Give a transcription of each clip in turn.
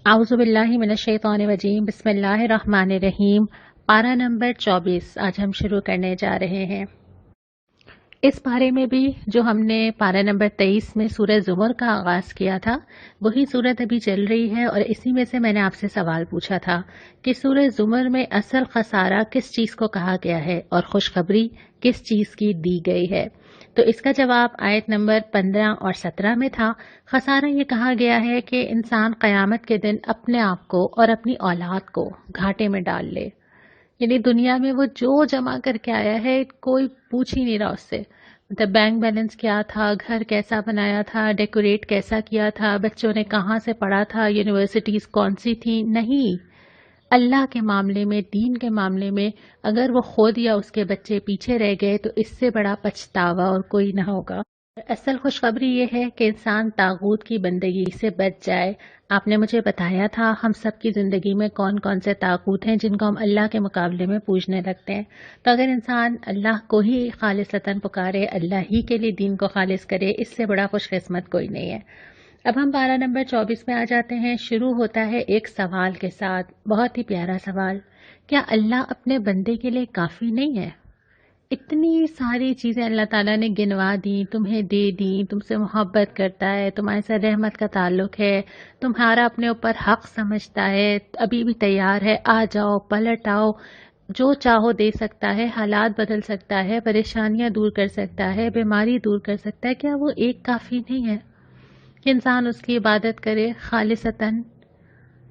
اعوذ باللہ من الشیطان الرجیم بسم اللہ الرحمن الرحیم پارہ نمبر 24 آج ہم شروع کرنے جا رہے ہیں۔ اس پارے میں بھی جو ہم نے پارہ نمبر 23 میں سورہ زمر کا آغاز کیا تھا وہی صورت ابھی چل رہی ہے، اور اسی میں سے میں نے آپ سے سوال پوچھا تھا کہ سورہ زمر میں اصل خسارہ کس چیز کو کہا گیا ہے اور خوشخبری کس چیز کی دی گئی ہے۔ تو اس کا جواب آیت نمبر 15 اور 17 میں تھا۔ خسارہ یہ کہا گیا ہے کہ انسان قیامت کے دن اپنے آپ کو اور اپنی اولاد کو گھاٹے میں ڈال لے، یعنی دنیا میں وہ جو جمع کر کے آیا ہے کوئی پوچھ ہی نہیں رہا اس سے، مطلب بینک بیلنس کیا تھا، گھر کیسا بنایا تھا، ڈیکوریٹ کیسا کیا تھا، بچوں نے کہاں سے پڑھا تھا، یونیورسٹیز کون سی تھیں، نہیں۔ اللہ کے معاملے میں، دین کے معاملے میں اگر وہ خود یا اس کے بچے پیچھے رہ گئے تو اس سے بڑا پچھتاوا اور کوئی نہ ہوگا۔ اصل خوشخبری یہ ہے کہ انسان طاغوت کی بندگی سے بچ جائے۔ آپ نے مجھے بتایا تھا ہم سب کی زندگی میں کون کون سے طاغوت ہیں جن کو ہم اللہ کے مقابلے میں پوجنے لگتے ہیں، تو اگر انسان اللہ کو ہی خالصتاً پکارے، اللہ ہی کے لیے دین کو خالص کرے، اس سے بڑا خوش قسمت کوئی نہیں ہے۔ اب ہم پارہ نمبر 24 میں آ جاتے ہیں۔ شروع ہوتا ہے ایک سوال کے ساتھ، بہت ہی پیارا سوال۔ کیا اللہ اپنے بندے کے لیے کافی نہیں ہے؟ اتنی ساری چیزیں اللہ تعالیٰ نے گنوا دیں، تمہیں دے دیں، تم سے محبت کرتا ہے، تمہارے سے رحمت کا تعلق ہے، تمہارا اپنے اوپر حق سمجھتا ہے، ابھی بھی تیار ہے، آ جاؤ، پلٹ آؤ، جو چاہو دے سکتا ہے، حالات بدل سکتا ہے، پریشانیاں دور کر سکتا ہے، بیماری دور کر سکتا ہے۔ کیا وہ ایک کافی نہیں ہے کہ انسان اس کی عبادت کرے خالصتاً؟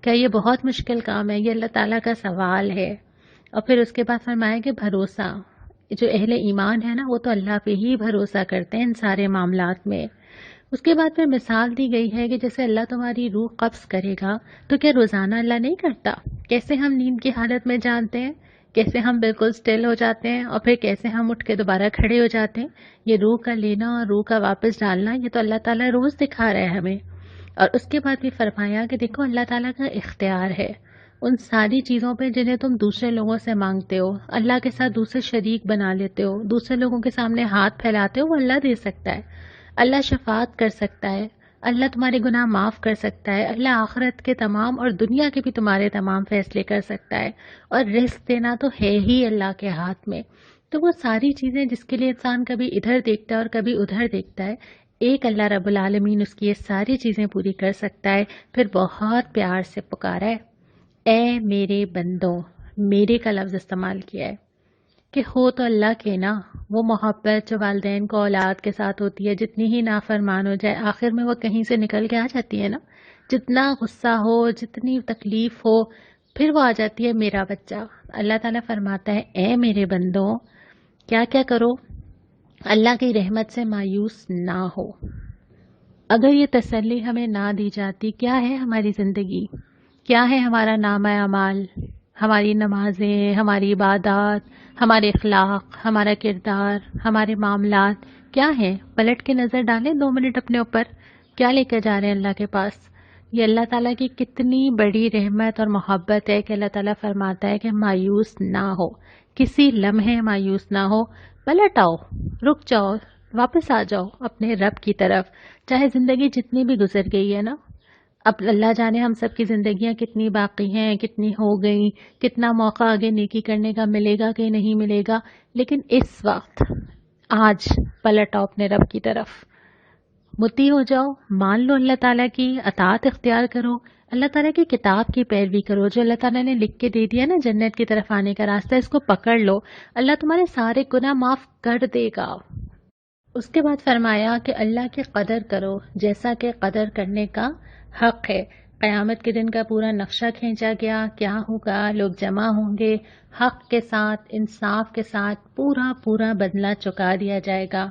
کیا یہ بہت مشکل کام ہے؟ یہ اللہ تعالیٰ کا سوال ہے۔ اور پھر اس کے بعد فرمایا کہ بھروسہ، جو اہل ایمان ہے نا وہ تو اللہ پہ ہی بھروسہ کرتے ہیں ان سارے معاملات میں۔ اس کے بعد پھر مثال دی گئی ہے کہ جیسے اللہ تمہاری روح قبض کرے گا تو کیا روزانہ اللہ نہیں کرتا؟ کیسے ہم نیند کی حالت میں جانتے ہیں، کیسے ہم بالکل سٹل ہو جاتے ہیں، اور پھر کیسے ہم اٹھ کے دوبارہ کھڑے ہو جاتے ہیں۔ یہ روح کا لینا اور روح کا واپس ڈالنا یہ تو اللہ تعالیٰ روز دکھا رہا ہے ہمیں۔ اور اس کے بعد بھی فرمایا کہ دیکھو اللہ تعالیٰ کا اختیار ہے ان ساری چیزوں پہ جنہیں تم دوسرے لوگوں سے مانگتے ہو، اللہ کے ساتھ دوسرے شریک بنا لیتے ہو، دوسرے لوگوں کے سامنے ہاتھ پھیلاتے ہو، وہ اللہ دے سکتا ہے، اللہ شفاعت کر سکتا ہے، اللہ تمہارے گناہ معاف کر سکتا ہے، اللہ آخرت کے تمام اور دنیا کے بھی تمہارے تمام فیصلے کر سکتا ہے، اور رزق دینا تو ہے ہی اللہ کے ہاتھ میں۔ تو وہ ساری چیزیں جس کے لیے انسان کبھی ادھر دیکھتا ہے اور کبھی ادھر دیکھتا ہے، ایک اللہ رب العالمین اس کی یہ ساری چیزیں پوری کر سکتا ہے۔ پھر بہت پیار سے پکارا ہے، اے میرے بندوں، میرے کا لفظ استعمال کیا ہے کہ ہو تو اللہ کے نا، وہ محبت جو والدین کو اولاد کے ساتھ ہوتی ہے، جتنی ہی نافرمان ہو جائے آخر میں وہ کہیں سے نکل کے آ جاتی ہے نا، جتنا غصہ ہو، جتنی تکلیف ہو، پھر وہ آ جاتی ہے میرا بچہ۔ اللہ تعالیٰ فرماتا ہے اے میرے بندوں، کیا کیا کرو؟ اللہ کی رحمت سے مایوس نہ ہو۔ اگر یہ تسلی ہمیں نہ دی جاتی، کیا ہے ہماری زندگی، کیا ہے ہمارا نامہ اعمال، ہماری نمازیں، ہماری عبادات، ہمارے اخلاق، ہمارا کردار، ہمارے معاملات کیا ہیں؟ پلٹ کے نظر ڈالیں 2 منٹ اپنے اوپر، کیا لے کر جا رہے ہیں اللہ کے پاس؟ یہ اللہ تعالیٰ کی کتنی بڑی رحمت اور محبت ہے کہ اللہ تعالیٰ فرماتا ہے کہ مایوس نہ ہو، کسی لمحے مایوس نہ ہو، پلٹ آؤ، رک جاؤ، واپس آ جاؤ اپنے رب کی طرف۔ چاہے زندگی جتنی بھی گزر گئی ہے نا، اب اللہ جانے ہم سب کی زندگیاں کتنی باقی ہیں، کتنی ہو گئیں، کتنا موقع آگے نیکی کرنے کا ملے گا کہ نہیں ملے گا، لیکن اس وقت آج پلٹ آؤ اپنے رب کی طرف، مطیع ہو جاؤ، مان لو اللہ تعالیٰ کی اطاعت اختیار کرو، اللہ تعالیٰ کی کتاب کی پیروی کرو، جو اللہ تعالیٰ نے لکھ کے دے دیا نا جنت کی طرف آنے کا راستہ، اس کو پکڑ لو، اللہ تمہارے سارے گناہ معاف کر دے گا۔ اس کے بعد فرمایا کہ اللہ کی قدر کرو جیسا کہ قدر کرنے کا حق ہے۔ قیامت کے دن کا پورا نقشہ کھینچا گیا، کیا ہوگا، لوگ جمع ہوں گے، حق کے ساتھ، انصاف کے ساتھ پورا بدلہ چکا دیا جائے گا۔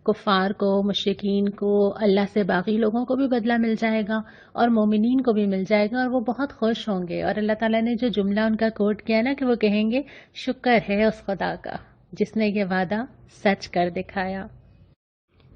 کفار کو، مشرکین کو، اللہ سے باغی لوگوں کو بھی بدلہ مل جائے گا اور مومنین کو بھی مل جائے گا، اور وہ بہت خوش ہوں گے۔ اور اللہ تعالیٰ نے جو جملہ ان کا کوٹ کیا نا کہ وہ کہیں گے شکر ہے اس خدا کا جس نے یہ وعدہ سچ کر دکھایا۔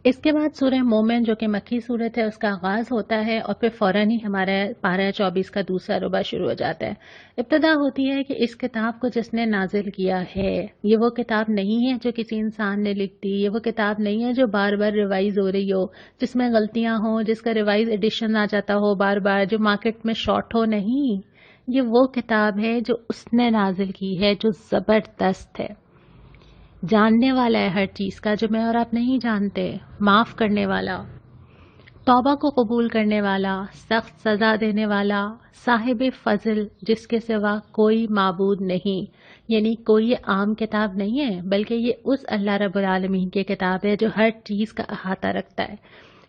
اس کے بعد سورہ مومن جو کہ مکی صورت ہے اس کا آغاز ہوتا ہے اور پھر فوراً ہی ہمارا پارہ 24 کا دوسرا ربع شروع ہو جاتا ہے۔ ابتدا ہوتی ہے کہ اس کتاب کو جس نے نازل کیا ہے، یہ وہ کتاب نہیں ہے جو کسی انسان نے لکھ دی، یہ وہ کتاب نہیں ہے جو بار بار ریوائز ہو رہی ہو، جس میں غلطیاں ہوں، جس کا ریوائز ایڈیشن آ جاتا ہو بار بار، جو مارکیٹ میں شارٹ ہو، نہیں۔ یہ وہ کتاب ہے جو اس نے نازل کی ہے، جو زبردست ہے، جاننے والا ہے ہر چیز کا جو میں اور آپ نہیں جانتے، معاف کرنے والا، توبہ کو قبول کرنے والا، سخت سزا دینے والا، صاحب فضل جس کے سوا کوئی معبود نہیں۔ یعنی کوئی یہ عام کتاب نہیں ہے، بلکہ یہ اس اللہ رب العالمین کی کتاب ہے جو ہر چیز کا احاطہ رکھتا ہے۔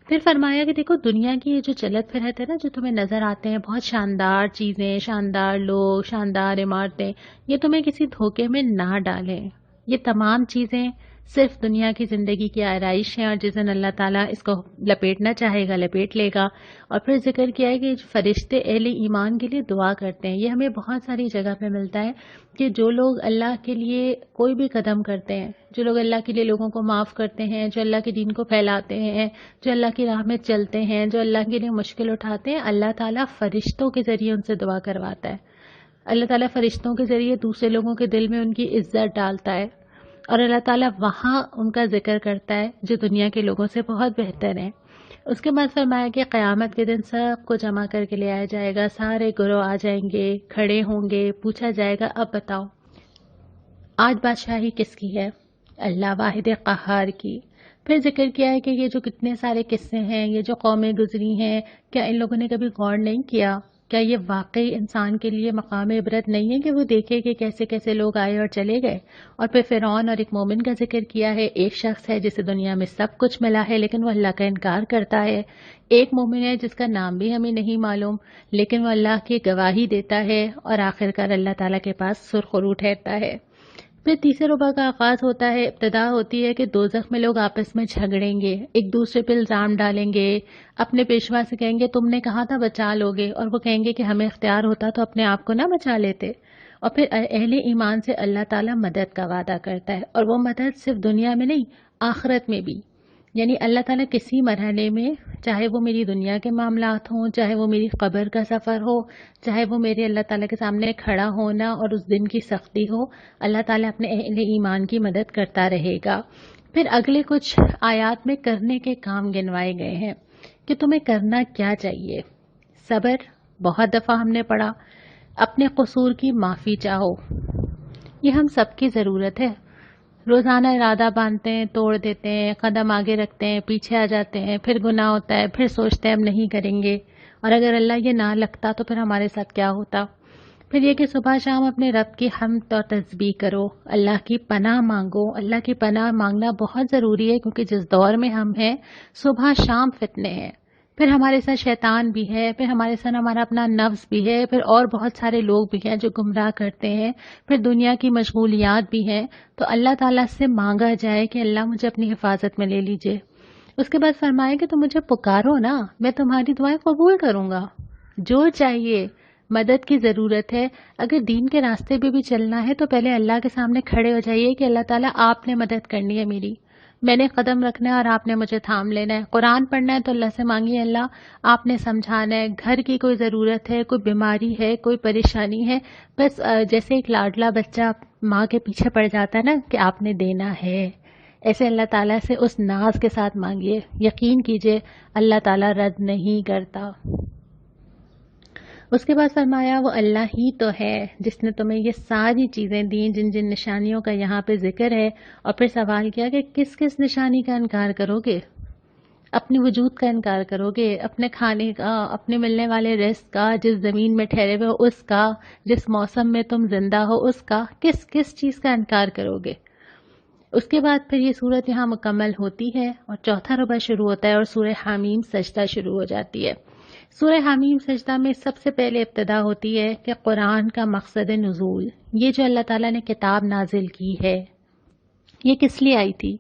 پھر فرمایا کہ دیکھو دنیا کی یہ جو چلت پھرت ہے نا، جو تمہیں نظر آتے ہیں بہت شاندار چیزیں، شاندار لوگ، شاندار عمارتیں، یہ تمہیں کسی دھوکے میں نہ ڈالیں۔ یہ تمام چیزیں صرف دنیا کی زندگی کی آرائش ہیں، اور جس دن اللہ تعالیٰ اس کو لپیٹنا چاہے گا لپیٹ لے گا۔ اور پھر ذکر کیا ہے کہ فرشتے اہل ایمان کے لیے دعا کرتے ہیں۔ یہ ہمیں بہت ساری جگہ پہ ملتا ہے کہ جو لوگ اللہ کے لیے کوئی بھی قدم کرتے ہیں، جو لوگ اللہ کے لیے لوگوں کو معاف کرتے ہیں، جو اللہ کے دین کو پھیلاتے ہیں، جو اللہ کی راہ میں چلتے ہیں، جو اللہ کے لیے مشکل اٹھاتے ہیں، اللہ تعالیٰ فرشتوں کے ذریعے ان سے دعا کرواتا ہے۔ اللہ تعالیٰ فرشتوں کے ذریعے دوسرے لوگوں کے دل میں ان کی عزت ڈالتا ہے، اور اللہ تعالیٰ وہاں ان کا ذکر کرتا ہے جو دنیا کے لوگوں سے بہت بہتر ہیں۔ اس کے بعد فرمایا کہ قیامت کے دن سب کو جمع کر کے لے آیا جائے گا، سارے گروہ آ جائیں گے، کھڑے ہوں گے، پوچھا جائے گا اب بتاؤ آج بادشاہی کس کی ہے؟ اللہ واحد قہار کی۔ پھر ذکر کیا ہے کہ یہ جو کتنے سارے قصے ہیں، یہ جو قومیں گزری ہیں، کیا ان لوگوں نے کبھی غور نہیں کیا؟ کیا یہ واقعی انسان کے لیے مقام عبرت نہیں ہے کہ وہ دیکھے کہ کیسے کیسے لوگ آئے اور چلے گئے؟ اور پھر فرعون اور ایک مومن کا ذکر کیا ہے۔ ایک شخص ہے جسے دنیا میں سب کچھ ملا ہے لیکن وہ اللہ کا انکار کرتا ہے۔ ایک مومن ہے جس کا نام بھی ہمیں نہیں معلوم لیکن وہ اللہ کی گواہی دیتا ہے، اور آخرکار اللہ تعالیٰ کے پاس سرخرو ٹھہرتا ہے۔ پھر تیسرے ربع کا آغاز ہوتا ہے۔ ابتدا ہوتی ہے کہ دوزخ میں لوگ آپس میں جھگڑیں گے، ایک دوسرے پہ الزام ڈالیں گے، اپنے پیشوا سے کہیں گے تم نے کہا تھا بچا لوگے، اور وہ کہیں گے کہ ہمیں اختیار ہوتا تو اپنے آپ کو نہ بچا لیتے۔ اور پھر اہل ایمان سے اللہ تعالیٰ مدد کا وعدہ کرتا ہے، اور وہ مدد صرف دنیا میں نہیں، آخرت میں بھی۔ یعنی اللہ تعالیٰ کسی مرحلے میں، چاہے وہ میری دنیا کے معاملات ہوں، چاہے وہ میری قبر کا سفر ہو، چاہے وہ میرے اللہ تعالیٰ کے سامنے کھڑا ہونا اور اس دن کی سختی ہو، اللہ تعالیٰ اپنے اہل ایمان کی مدد کرتا رہے گا۔ پھر اگلے کچھ آیات میں کرنے کے کام گنوائے گئے ہیں کہ تمہیں کرنا کیا چاہیے۔ صبر، بہت دفعہ ہم نے پڑھا، اپنے قصور کی معافی چاہو، یہ ہم سب کی ضرورت ہے۔ روزانہ ارادہ باندھتے ہیں، توڑ دیتے ہیں، قدم آگے رکھتے ہیں، پیچھے آ جاتے ہیں، پھر گناہ ہوتا ہے، پھر سوچتے ہیں ہم نہیں کریں گے، اور اگر اللہ یہ نہ لگتا تو پھر ہمارے ساتھ کیا ہوتا۔ پھر یہ کہ صبح شام اپنے رب کی حمد اور تسبیح کرو، اللہ کی پناہ مانگو۔ اللہ کی پناہ مانگنا بہت ضروری ہے کیونکہ جس دور میں ہم ہیں صبح شام فتنے ہیں، پھر ہمارے ساتھ شیطان بھی ہے، پھر ہمارے ساتھ ہمارا اپنا نفس بھی ہے، پھر اور بہت سارے لوگ بھی ہیں جو گمراہ کرتے ہیں، پھر دنیا کی مشغولیات بھی ہیں۔ تو اللہ تعالیٰ سے مانگا جائے کہ اللہ مجھے اپنی حفاظت میں لے لیجئے۔ اس کے بعد فرمائے کہ تم مجھے پکارو نا، میں تمہاری دعائیں قبول کروں گا۔ جو چاہیے، مدد کی ضرورت ہے، اگر دین کے راستے پہ بھی چلنا ہے تو پہلے اللہ کے سامنے کھڑے ہو جائیے کہ اللہ تعالیٰ آپ نے مدد کرنی ہے میری، میں نے قدم رکھنا ہے اور آپ نے مجھے تھام لینا ہے۔ قرآن پڑھنا ہے تو اللہ سے مانگیے اللہ آپ نے سمجھانا ہے، گھر کی کوئی ضرورت ہے، کوئی بیماری ہے، کوئی پریشانی ہے، بس جیسے ایک لاڈلا بچہ ماں کے پیچھے پڑ جاتا ہے نا کہ آپ نے دینا ہے، ایسے اللہ تعالیٰ سے اس ناز کے ساتھ مانگیے، یقین کیجئے اللہ تعالیٰ رد نہیں کرتا۔ اس کے بعد فرمایا وہ اللہ ہی تو ہے جس نے تمہیں یہ ساری چیزیں دیں جن جن نشانیوں کا یہاں پہ ذکر ہے، اور پھر سوال کیا کہ کس کس نشانی کا انکار کرو گے؟ اپنے وجود کا انکار کرو گے، اپنے کھانے کا، اپنے ملنے والے رزق کا، جس زمین میں ٹھہرے ہوئے ہو اس کا، جس موسم میں تم زندہ ہو اس کا، کس کس چیز کا انکار کرو گے؟ اس کے بعد پھر یہ صورت یہاں مکمل ہوتی ہے اور چوتھا ربع شروع ہوتا ہے اور سورہ حامیم سجدہ شروع ہو جاتی ہے۔ سورہ حامیم سجدہ میں سب سے پہلے ابتدا ہوتی ہے کہ قرآن کا مقصد نزول، یہ جو اللہ تعالیٰ نے کتاب نازل کی ہے یہ کس لیے آئی تھی؟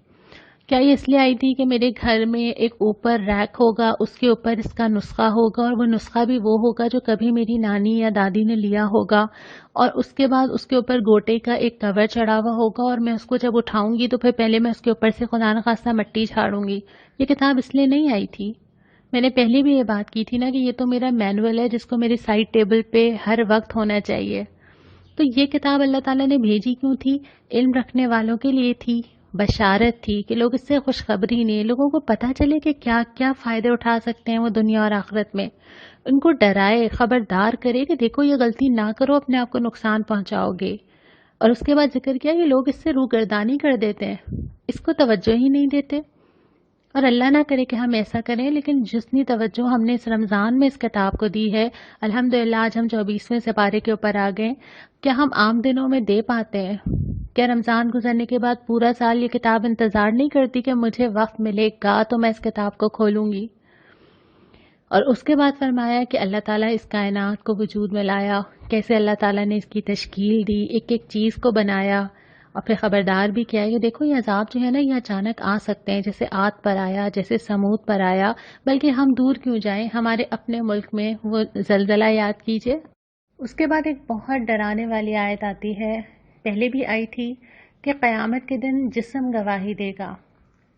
کیا یہ اس لیے آئی تھی کہ میرے گھر میں ایک اوپر ریک ہوگا، اس کے اوپر اس کا نسخہ ہوگا، اور وہ نسخہ بھی وہ ہوگا جو کبھی میری نانی یا دادی نے لیا ہوگا، اور اس کے بعد اس کے اوپر گوٹے کا ایک کور چڑھا ہوا ہوگا، اور میں اس کو جب اٹھاؤں گی تو پھر پہلے میں اس کے اوپر سے خدا نخواستہ مٹی جھاڑوں گی؟ یہ کتاب اس لیے نہیں آئی تھی، میں نے پہلے بھی یہ بات کی تھی نا کہ یہ تو میرا مینول ہے جس کو میری سائڈ ٹیبل پہ ہر وقت ہونا چاہیے. تو یہ کتاب اللہ تعالیٰ نے بھیجی کیوں تھی؟ علم رکھنے والوں کے لیے تھی، بشارت تھی کہ لوگ اس سے خوشخبری نہیں، لوگوں کو پتہ چلے کہ کیا کیا فائدے اٹھا سکتے ہیں وہ دنیا اور آخرت میں. ان کو ڈرائے، خبردار کرے کہ دیکھو یہ غلطی نہ کرو، اپنے آپ کو نقصان پہنچاؤ گے. اور اس کے بعد ذکر کیا کہ لوگ اس سے روگردانی کر دیتے ہیں، اس کو توجہ ہی نہیں دیتے. اور اللہ نہ کرے کہ ہم ایسا کریں، لیکن جتنی توجہ ہم نے اس رمضان میں اس کتاب کو دی ہے، الحمدللہ آج ہم 24ویں سپارے کے اوپر آ گئے. کیا ہم عام دنوں میں دے پاتے ہیں؟ کیا رمضان گزرنے کے بعد پورا سال یہ کتاب انتظار نہیں کرتی کہ مجھے وقت ملے گا تو میں اس کتاب کو کھولوں گی؟ اور اس کے بعد فرمایا کہ اللہ تعالیٰ اس کائنات کو وجود میں لایا، کیسے اللہ تعالیٰ نے اس کی تشکیل دی، ایک ایک چیز کو بنایا، اور پھر خبردار بھی کیا کہ دیکھو یہ عذاب جو ہے نا یہ اچانک آ سکتے ہیں، جیسے عاد پر آیا، جیسے سمود پر آیا. بلکہ ہم دور کیوں جائیں، ہمارے اپنے ملک میں وہ زلزلہ یاد کیجئے. اس کے بعد ایک بہت ڈرانے والی آیت آتی ہے، پہلے بھی آئی تھی، کہ قیامت کے دن جسم گواہی دے گا،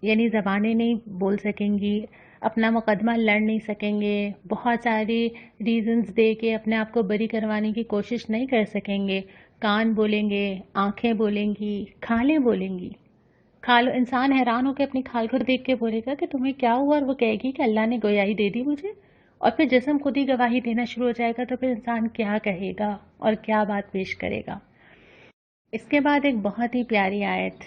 یعنی زبانیں نہیں بول سکیں گی، اپنا مقدمہ لڑ نہیں سکیں گے، بہت سارے ریزنز دے کے اپنے آپ کو بری کروانے کی کوشش نہیں کر سکیں گے. کان بولیں گے، آنکھیں بولیں گی، کھالیں بولیں گی. کھال انسان حیران ہو کے اپنی کھال کو دیکھ کے بولے گا کہ تمہیں کیا ہوا، اور وہ کہے گی کہ اللہ نے گویائی دے دی مجھے. اور پھر جسم خود ہی گواہی دینا شروع ہو جائے گا، تو پھر انسان کیا کہے گا اور کیا بات پیش کرے گا. اس کے بعد ایک بہت ہی پیاری آیت،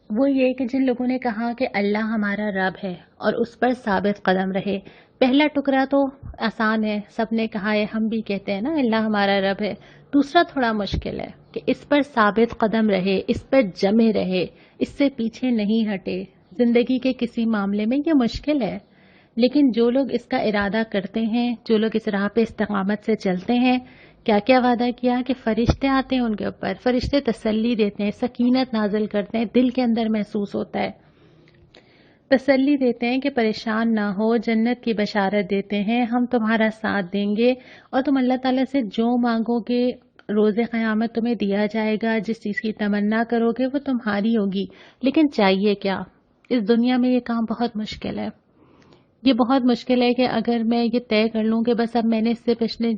وہ یہ کہ جن لوگوں نے کہا کہ اللہ ہمارا رب ہے اور اس پر ثابت قدم رہے. پہلا ٹکڑا تو آسان ہے، سب نے کہا ہے، ہم بھی کہتے ہیں نا اللہ ہمارا رب ہے. دوسرا تھوڑا مشکل ہے کہ اس پر ثابت قدم رہے، اس پر جمے رہے، اس سے پیچھے نہیں ہٹے. زندگی کے کسی معاملے میں یہ مشکل ہے، لیکن جو لوگ اس کا ارادہ کرتے ہیں، جو لوگ اس راہ پہ استقامت سے چلتے ہیں، کیا کیا وعدہ کیا کہ فرشتے آتے ہیں ان کے اوپر، فرشتے تسلی دیتے ہیں، سکینت نازل کرتے ہیں، دل کے اندر محسوس ہوتا ہے، تسلی دیتے ہیں کہ پریشان نہ ہو، جنت کی بشارت دیتے ہیں، ہم تمہارا ساتھ دیں گے، اور تم اللہ تعالیٰ سے جو مانگو گے روز قیامت تمہیں دیا جائے گا. جس چیز کی تمنا کرو گے وہ تمہاری ہوگی. لیکن چاہیے کیا؟ اس دنیا میں یہ کام بہت مشکل ہے. یہ بہت مشکل ہے کہ اگر میں یہ طے کر لوں کہ بس اب میں نے اس سے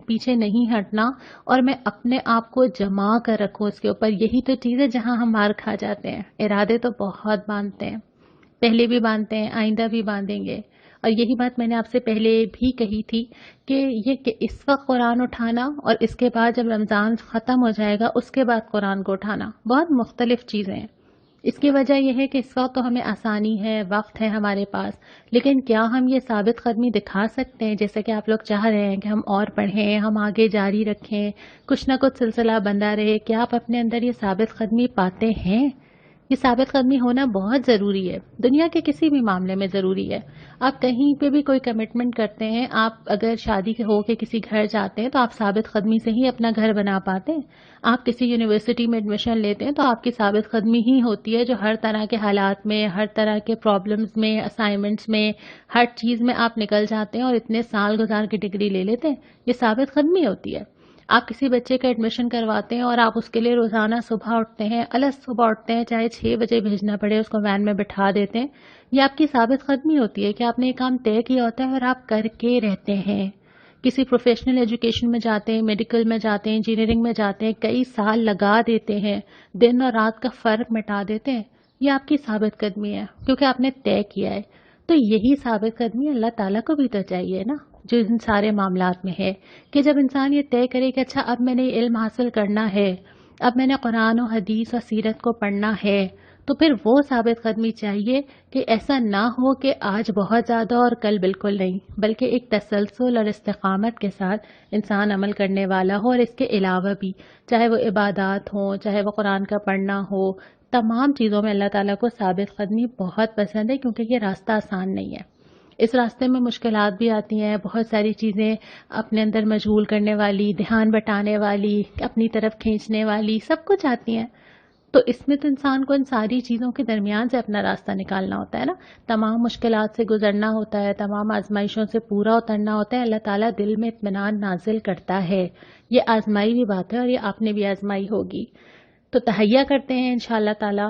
پیچھے نہیں ہٹنا، اور میں اپنے آپ کو جما کر رکھوں اس کے اوپر. یہی تو چیز ہے جہاں ہم مار کھا جاتے ہیں. ارادے تو بہت باندھتے ہیں، پہلے بھی باندھتے ہیں، آئندہ بھی باندھیں گے. اور یہی بات میں نے آپ سے پہلے بھی کہی تھی کہ اس وقت قرآن اٹھانا اور اس کے بعد جب رمضان ختم ہو جائے گا اس کے بعد قرآن کو اٹھانا بہت مختلف چیزیں ہیں. اس کی وجہ یہ ہے کہ اس وقت تو ہمیں آسانی ہے، وقت ہے ہمارے پاس، لیکن کیا ہم یہ ثابت قدمی دکھا سکتے ہیں جیسے کہ آپ لوگ چاہ رہے ہیں کہ ہم اور پڑھیں، ہم آگے جاری رکھیں، کچھ نہ کچھ سلسلہ بندہ رہے؟ کیا آپ اپنے اندر یہ ثابت قدمی پاتے ہیں؟ یہ ثابت قدمی ہونا بہت ضروری ہے، دنیا کے کسی بھی معاملے میں ضروری ہے. آپ کہیں پہ بھی کوئی کمٹمنٹ کرتے ہیں، آپ اگر شادی ہو کے کسی گھر جاتے ہیں تو آپ ثابت قدمی سے ہی اپنا گھر بنا پاتے ہیں. آپ کسی یونیورسٹی میں ایڈمیشن لیتے ہیں تو آپ کی ثابت قدمی ہی ہوتی ہے جو ہر طرح کے حالات میں، ہر طرح کے پرابلمز میں، اسائنمنٹس میں، ہر چیز میں آپ نکل جاتے ہیں اور اتنے سال گزار کی ڈگری لے لیتے ہیں. یہ ثابت قدمی ہوتی ہے. آپ کسی بچے کا ایڈمیشن کرواتے ہیں اور آپ اس کے لیے روزانہ صبح اٹھتے ہیں، صبح اٹھتے ہیں، چاہے 6 بجے بھیجنا پڑے، اس کو وین میں بٹھا دیتے ہیں. یہ آپ کی ثابت قدمی ہوتی ہے کہ آپ نے یہ کام طے کیا ہوتا ہے اور آپ کر کے رہتے ہیں. کسی پروفیشنل ایجوکیشن میں جاتے ہیں، میڈیکل میں جاتے ہیں، انجینئرنگ میں جاتے ہیں، کئی سال لگا دیتے ہیں، دن اور رات کا فرق مٹا دیتے ہیں. یہ آپ کی ثابت قدمی ہے کیونکہ آپ نے طے کیا ہے. تو یہی ثابت قدمی اللہ تعالیٰ کو بھی تو چاہیے نا، جو ان سارے معاملات میں ہے، کہ جب انسان یہ طے کرے کہ اچھا اب میں نے علم حاصل کرنا ہے، اب میں نے قرآن و حدیث اور سیرت کو پڑھنا ہے، تو پھر وہ ثابت قدمی چاہیے کہ ایسا نہ ہو کہ آج بہت زیادہ اور کل بالکل نہیں، بلکہ ایک تسلسل اور استقامت کے ساتھ انسان عمل کرنے والا ہو. اور اس کے علاوہ بھی چاہے وہ عبادات ہوں، چاہے وہ قرآن کا پڑھنا ہو، تمام چیزوں میں اللہ تعالیٰ کو ثابت قدمی بہت پسند ہے، کیونکہ یہ راستہ آسان نہیں ہے. اس راستے میں مشکلات بھی آتی ہیں، بہت ساری چیزیں اپنے اندر مشغول کرنے والی، دھیان بٹانے والی، اپنی طرف کھینچنے والی، سب کچھ آتی ہیں. تو اس میں تو انسان کو ان ساری چیزوں کے درمیان سے اپنا راستہ نکالنا ہوتا ہے نا، تمام مشکلات سے گزرنا ہوتا ہے، تمام آزمائشوں سے پورا اترنا ہوتا ہے. اللہ تعالیٰ دل میں اطمینان نازل کرتا ہے. یہ آزمائی بھی بات ہے اور یہ آپ نے بھی آزمائی ہوگی. تو تہیہ کرتے ہیں انشاءاللہ تعالیٰ